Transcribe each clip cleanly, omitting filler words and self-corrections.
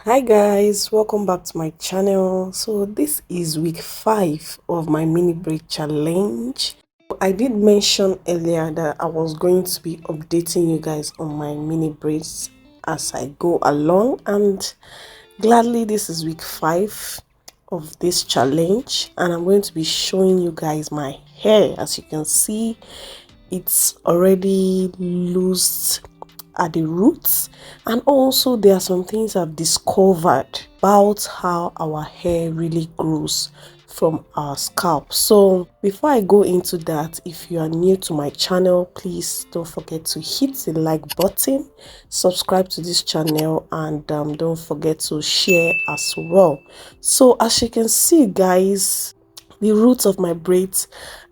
Hi guys, welcome back to my channel. So this is week 5 of my mini braid challenge. I did mention earlier that I was going to be updating you guys on my mini braids as I go along, and gladly this is week 5 of this challenge, and I'm going to be showing you guys my hair. As you can see, it's already loose at the roots, and also there are some things I've discovered about how our hair really grows from our scalp. So before I go into that, if you are new to my channel, please don't forget to hit the like button, subscribe to this channel, and don't forget to share as well. So as you can see guys, the roots of my braids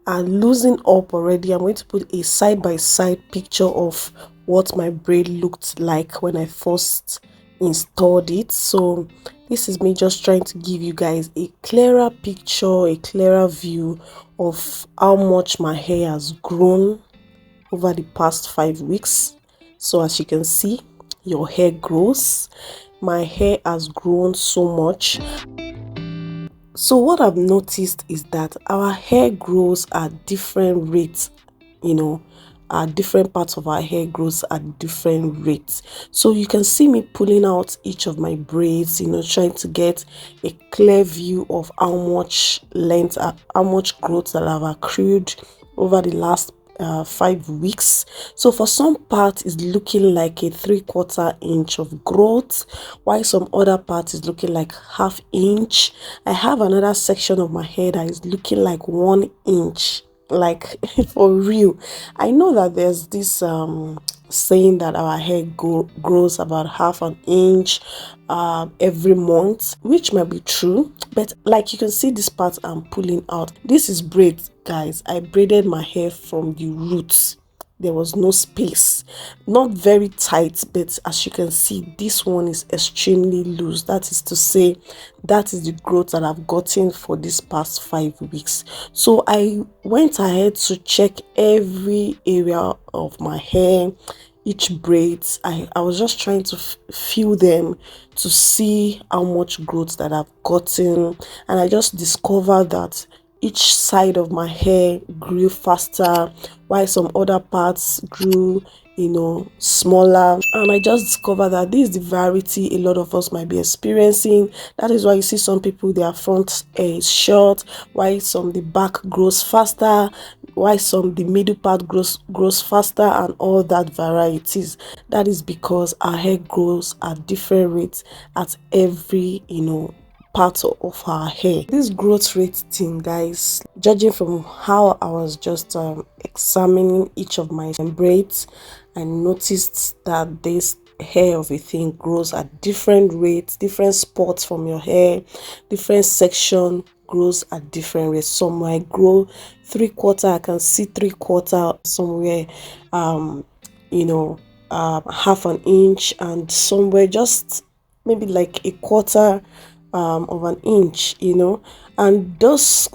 are losing up already. I'm going to put a side-by-side picture of what my braid looked like when I first installed it. So this is me just trying to give you guys a clearer picture, a clearer view of how much my hair has grown over the past 5 weeks. So as you can see, your hair grows. My hair has grown so much. So what I've noticed is that our hair grows at different rates, different parts of our hair grows at different rates. So you can see me pulling out each of my braids, trying to get a clear view of how much length, how much growth that I've accrued over the last 5 weeks. So for some parts it's looking like a 3/4 inch of growth, while some other parts is looking like ½ inch. I have another section of my hair that is looking like 1 inch, like for real. I know that there's this saying that our hair grows about ½ inch every month, which might be true, but like you can see this part I'm pulling out, this is braid guys. I braided my hair from the roots. There was no space, not very tight, but as you can see, this one is extremely loose. That is to say, that is the growth that I've gotten for this past 5 weeks. So I went ahead to check every area of my hair, each braids. I was just trying to feel them to see how much growth that I've gotten, and I just discovered that each side of my hair grew faster, while some other parts grew smaller. And I just discovered that this is the variety a lot of us might be experiencing. That is why you see some people, their front hair is short, while some the back grows faster, while some the middle part grows faster, and all that varieties. That is because our hair grows at different rates at every part of our hair. This growth rate thing guys, judging from how I was just examining each of my braids, I noticed that this hair of a thing grows at different rates, different spots from your hair, different section grows at different rates. Somewhere grow 3/4, I can see 3/4, somewhere ½ an inch, and somewhere just maybe like 1/4 of an inch, and those,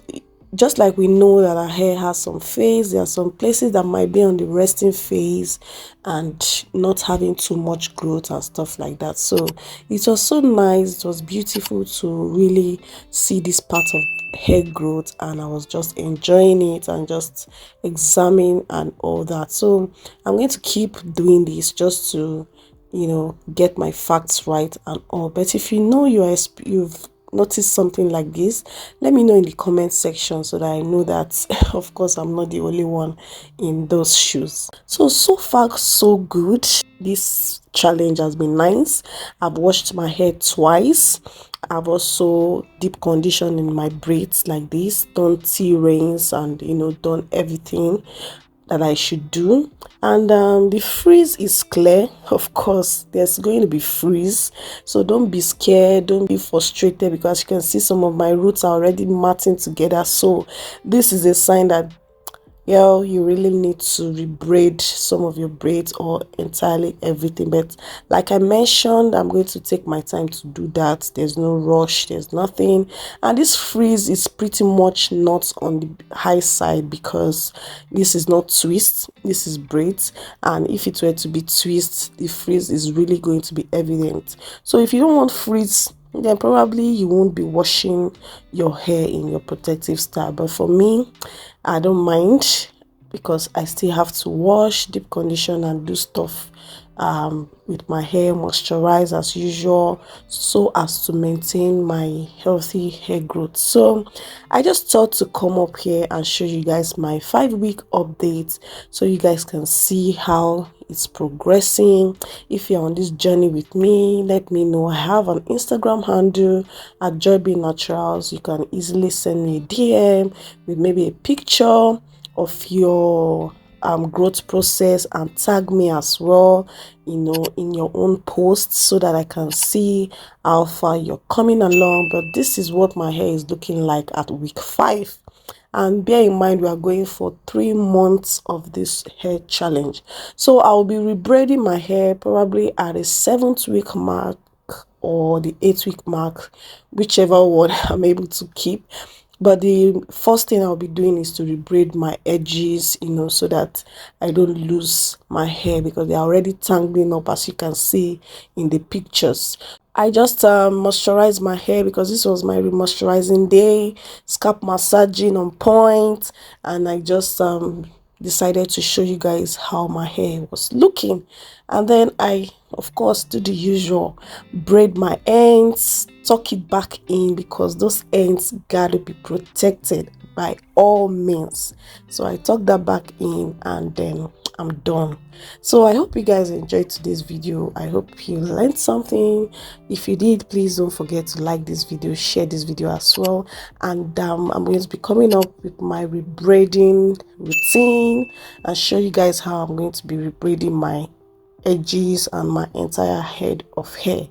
just like we know that our hair has some phase, there are some places that might be on the resting phase and not having too much growth and stuff like that. So it was so nice, it was beautiful to really see this part of hair growth, and I was just enjoying it and just examining and all that. So I'm going to keep doing this just to get my facts right and all. But if you've noticed something like this, let me know in the comment section so that I know that of course I'm not the only one in those shoes. So far so good. This challenge has been nice. I've washed my hair twice. I've also deep conditioned in my braids like this, done tea rings, and done everything that I should do. And the freeze is clear. Of course there's going to be freeze, so don't be scared, don't be frustrated, because you can see some of my roots are already matting together. So this is a sign that Yo, you really need to rebraid some of your braids or entirely everything. But like I mentioned, I'm going to take my time to do that. There's no rush, there's nothing. And this frizz is pretty much not on the high side because this is not twist, this is braids. And if it were to be twist, the frizz is really going to be evident. So if you don't want frizz, then probably you won't be washing your hair in your protective style. But for me, I don't mind because I still have to wash, deep condition, and do stuff with my hair, moisturize as usual, so as to maintain my healthy hair growth. So I just thought to come up here and show you guys my 5-week update so you guys can see how it's progressing. If you're on this journey with me, let me know. I have an Instagram handle at joybenaturals. You can easily send me a DM with maybe a picture of your growth process and tag me as well, you know, in your own posts so that I can see how far you're coming along. But this is what my hair is looking like at week 5. And bear in mind, we are going for 3 months of this hair challenge. So I'll be rebraiding my hair probably at a 7th week mark or the 8th week mark, whichever one I'm able to keep. But the first thing I'll be doing is to rebraid my edges, you know, so that I don't lose my hair because they're already tangling up, as you can see in the pictures. I just moisturized my hair because this was my remoisturizing day, scalp massaging on point, and I just decided to show you guys how my hair was looking. And then I, of course, do the usual, braid my ends, tuck it back in because those ends gotta be protected by all means. So I tuck that back in and then I'm done. So I hope you guys enjoyed today's video. I hope you learned something. If you did, please don't forget to like this video, share this video as well. And I'm going to be coming up with my rebraiding routine and show you guys how I'm going to be rebraiding my edges and my entire head of hair.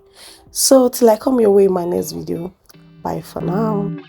So till I come your way in my next video, bye for now.